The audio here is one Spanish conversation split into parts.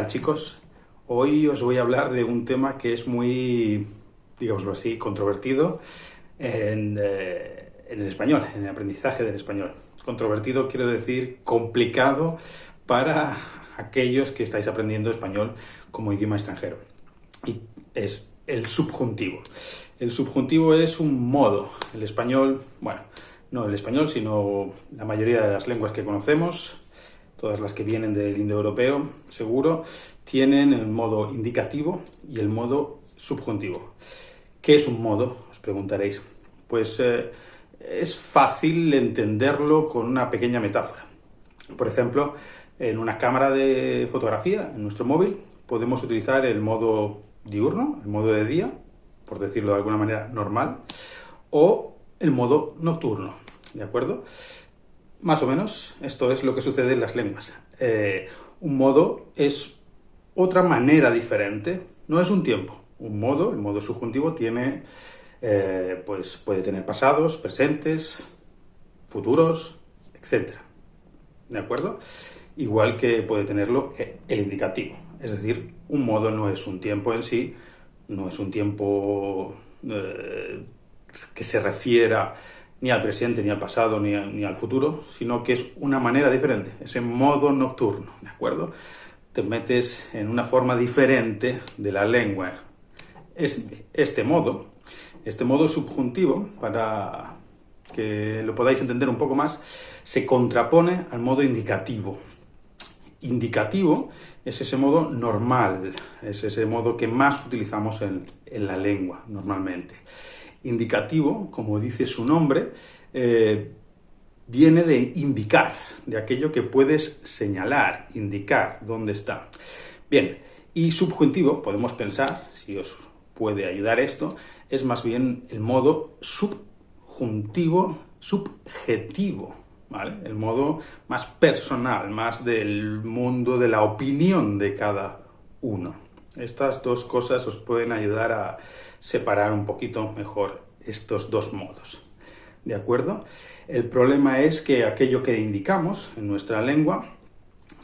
tal, chicos? Hoy os voy a hablar de un tema que es muy, digámoslo así, controvertido en el español, en el aprendizaje del español. Controvertido quiero decir complicado para aquellos que estáis aprendiendo español como idioma extranjero. Y es el subjuntivo. El subjuntivo es un modo. El español, bueno, no el español, sino la mayoría de las lenguas que conocemos, todas las que vienen del indoeuropeo, seguro, tienen el modo indicativo y el modo subjuntivo. ¿Qué es un modo? Os preguntaréis. Pues es fácil entenderlo con una pequeña metáfora. Por ejemplo, en una cámara de fotografía, en nuestro móvil, podemos utilizar el modo diurno, el modo de día, por decirlo de alguna manera normal, o el modo nocturno, ¿de acuerdo? Más o menos, esto es lo que sucede en las lenguas. Un modo es otra manera diferente, no es un tiempo. Un modo, el modo subjuntivo, tiene, pues puede tener pasados, presentes, futuros, etc. ¿De acuerdo? Igual que puede tenerlo el indicativo. Es decir, un modo no es un tiempo en sí, no es un tiempo que se refiera ni al presente, ni al pasado, ni al futuro, sino que es una manera diferente, ese modo nocturno, ¿de acuerdo? Te metes en una forma diferente de la lengua. Este modo subjuntivo, para que lo podáis entender un poco más, se contrapone al modo indicativo. Indicativo es ese modo normal, es ese modo que más utilizamos en la lengua normalmente. Indicativo, como dice su nombre, viene de indicar, de aquello que puedes señalar, indicar dónde está. Bien, y subjuntivo, podemos pensar, si os puede ayudar esto, es más bien el modo subjuntivo, subjetivo, ¿vale? El modo más personal, más del mundo de la opinión de cada uno. Estas dos cosas os pueden ayudar a separar un poquito mejor estos dos modos, ¿de acuerdo? El problema es que aquello que indicamos en nuestra lengua,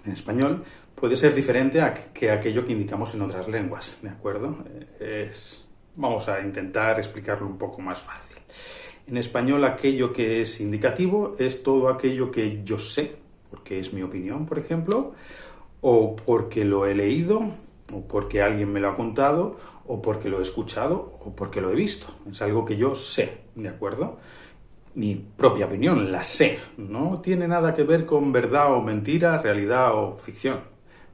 en español, puede ser diferente que aquello que indicamos en otras lenguas, ¿de acuerdo? Vamos a intentar explicarlo un poco más fácil. En español, aquello que es indicativo es todo aquello que yo sé, porque es mi opinión, por ejemplo, o porque lo he leído, o porque alguien me lo ha contado, o porque lo he escuchado, o porque lo he visto. Es algo que yo sé, ¿de acuerdo? Mi propia opinión, la sé. No tiene nada que ver con verdad o mentira, realidad o ficción.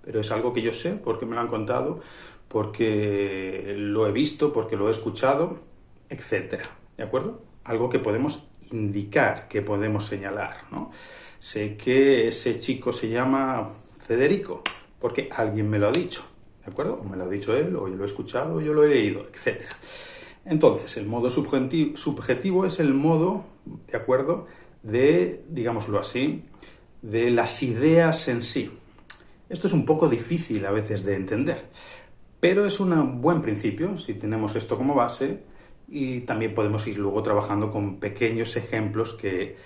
Pero es algo que yo sé porque me lo han contado, porque lo he visto, porque lo he escuchado, etc. ¿De acuerdo? Algo que podemos indicar, que podemos señalar, ¿no? Sé que ese chico se llama Federico, porque alguien me lo ha dicho, ¿de acuerdo? O me lo ha dicho él, o yo lo he escuchado, o yo lo he leído, etc. Entonces, el modo subjetivo es el modo, ¿de acuerdo?, de, digámoslo así, de las ideas en sí. Esto es un poco difícil a veces de entender, pero es un buen principio si tenemos esto como base, y también podemos ir luego trabajando con pequeños ejemplos que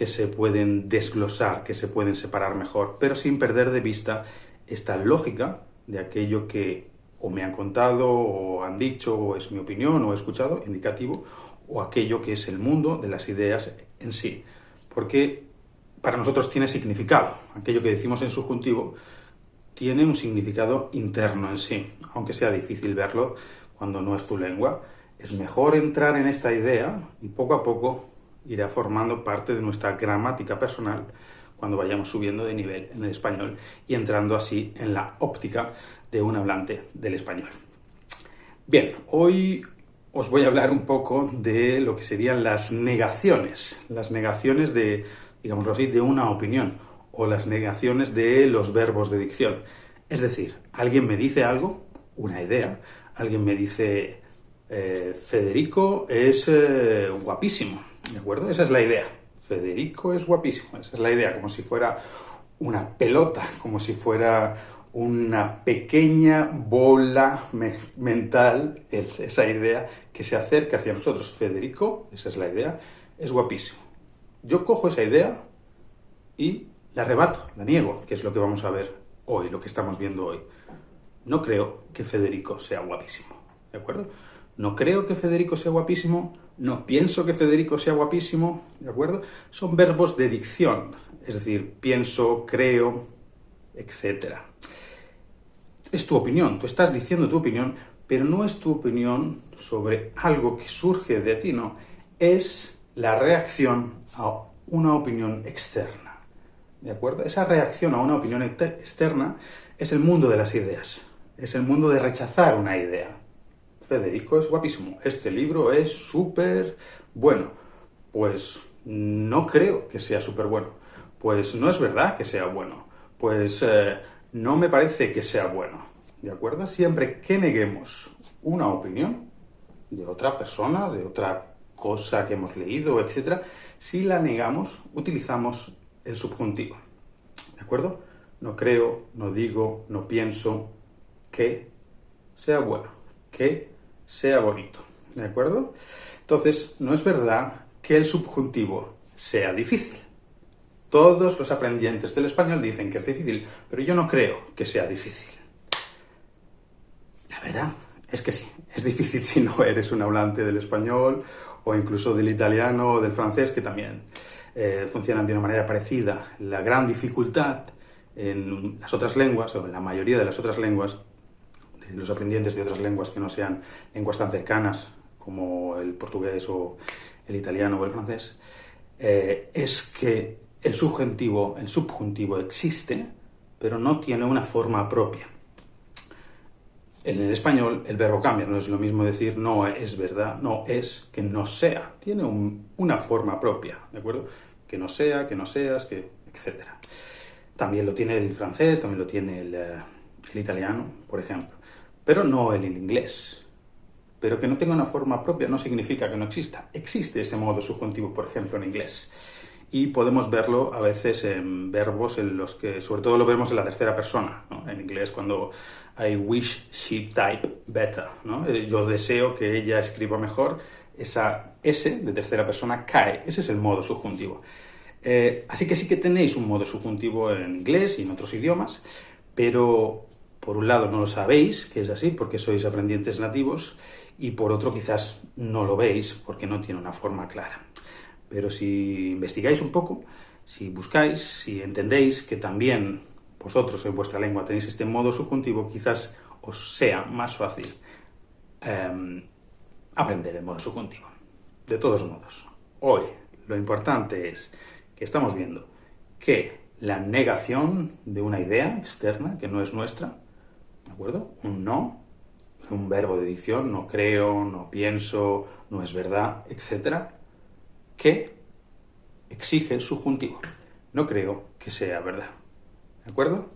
se pueden desglosar, que se pueden separar mejor, pero sin perder de vista esta lógica de aquello que o me han contado, o han dicho, o es mi opinión, o he escuchado, indicativo, o aquello que es el mundo de las ideas en sí. Porque para nosotros tiene significado. Aquello que decimos en subjuntivo tiene un significado interno en sí, aunque sea difícil verlo cuando no es tu lengua. Es mejor entrar en esta idea y poco a poco irá formando parte de nuestra gramática personal cuando vayamos subiendo de nivel en el español y entrando así en la óptica de un hablante del español. Bien, hoy os voy a hablar un poco de lo que serían las negaciones de, digámoslo así, de una opinión, o las negaciones de los verbos de dicción. Es decir, alguien me dice algo, una idea, alguien me dice Federico es guapísimo, ¿de acuerdo? Esa es la idea. Federico es guapísimo, esa es la idea, como si fuera una pelota, como si fuera una pequeña bola mental, esa idea que se acerca hacia nosotros. Federico, esa es la idea, es guapísimo. Yo cojo esa idea y la rebato, la niego, que es lo que vamos a ver hoy, lo que estamos viendo hoy. no creo que Federico sea guapísimo, ¿de acuerdo? No creo que Federico sea guapísimo, no pienso que Federico sea guapísimo, ¿de acuerdo? Son verbos de dicción, es decir, pienso, creo, etc. Es tu opinión, tú estás diciendo tu opinión, pero no es tu opinión sobre algo que surge de ti, no. Es la reacción a una opinión externa, ¿de acuerdo? Esa reacción a una opinión externa es el mundo de las ideas, es el mundo de rechazar una idea. Federico es guapísimo, este libro es súper bueno. Pues no creo que sea súper bueno. Pues no es verdad que sea bueno. Pues no me parece que sea bueno. ¿De acuerdo? Siempre que neguemos una opinión de otra persona, de otra cosa que hemos leído, etc., si la negamos, utilizamos el subjuntivo. ¿De acuerdo? No creo, no digo, no pienso que sea bueno, que sea bonito, ¿de acuerdo? Entonces, no es verdad que el subjuntivo sea difícil. Todos los aprendientes del español dicen que es difícil, pero yo no creo que sea difícil. La verdad es que sí, es difícil si no eres un hablante del español o incluso del italiano o del francés, que también funcionan de una manera parecida. La gran dificultad en las otras lenguas, o en la mayoría de las otras lenguas, los aprendientes de otras lenguas que no sean lenguas tan cercanas como el portugués o el italiano o el francés, es que el subjuntivo existe, pero no tiene una forma propia. En el español el verbo cambia, no es lo mismo decir no es verdad, no es que no sea, tiene una forma propia, ¿de acuerdo? Que no sea, que no seas, que etc. También lo tiene el francés, también lo tiene el italiano, por ejemplo. Pero no el inglés. Pero que no tenga una forma propia no significa que no exista. Existe ese modo subjuntivo, por ejemplo, en inglés. Y podemos verlo a veces en verbos en los que, sobre todo lo vemos en la tercera persona, ¿no? En inglés, cuando I wish she type better, ¿no? Yo deseo que ella escriba mejor, esa S de tercera persona cae. Ese es el modo subjuntivo. Así que sí que tenéis un modo subjuntivo en inglés y en otros idiomas, pero por un lado no lo sabéis, que es así, porque sois aprendientes nativos, y por otro quizás no lo veis, porque no tiene una forma clara. Pero si investigáis un poco, si buscáis, si entendéis que también vosotros en vuestra lengua tenéis este modo subjuntivo, quizás os sea más fácil aprender el modo subjuntivo. De todos modos, hoy lo importante es que estamos viendo que la negación de una idea externa, que no es nuestra, ¿de acuerdo? Un no, un verbo de dicción, no creo, no pienso, no es verdad, etc., que exige el subjuntivo. No creo que sea verdad. ¿De acuerdo?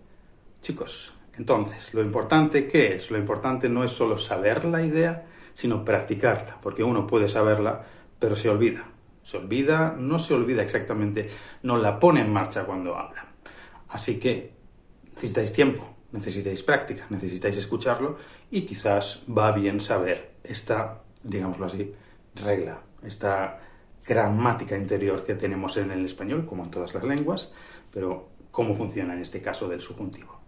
Chicos, entonces, ¿lo importante qué es? Lo importante no es solo saber la idea, sino practicarla, porque uno puede saberla, pero se olvida. No se olvida exactamente, no la pone en marcha cuando habla. Así que necesitáis tiempo, necesitáis práctica, necesitáis escucharlo y quizás va bien saber esta, digámoslo así, regla, esta gramática interior que tenemos en el español, como en todas las lenguas, pero cómo funciona en este caso del subjuntivo.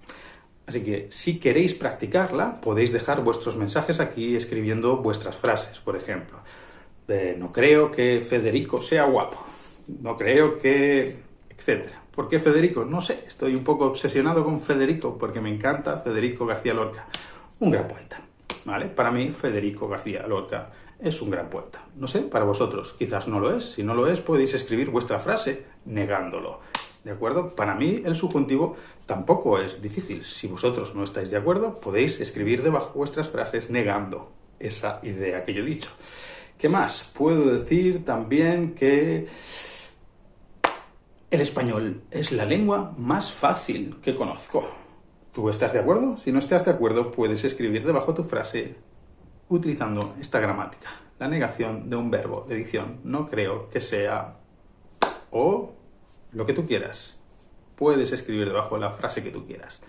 Así que si queréis practicarla, podéis dejar vuestros mensajes aquí escribiendo vuestras frases, por ejemplo. No creo que Federico sea guapo, no creo que... etcétera. ¿Por qué Federico? No sé, estoy un poco obsesionado con Federico porque me encanta Federico García Lorca, un gran poeta, ¿vale? Para mí Federico García Lorca es un gran poeta. No sé, para vosotros quizás no lo es. Si no lo es, podéis escribir vuestra frase negándolo, ¿de acuerdo? Para mí el subjuntivo tampoco es difícil. Si vosotros no estáis de acuerdo, podéis escribir debajo vuestras frases negando esa idea que yo he dicho. ¿Qué más? Puedo decir también que el español es la lengua más fácil que conozco. ¿Tú estás de acuerdo? Si no estás de acuerdo, puedes escribir debajo tu frase utilizando esta gramática. La negación de un verbo de dicción. No creo que sea... o lo que tú quieras. Puedes escribir debajo la frase que tú quieras.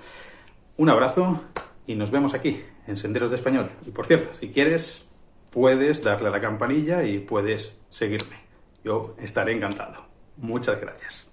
Un abrazo y nos vemos aquí, en Senderos de Español. Y por cierto, si quieres, puedes darle a la campanilla y puedes seguirme. Yo estaré encantado. Muchas gracias.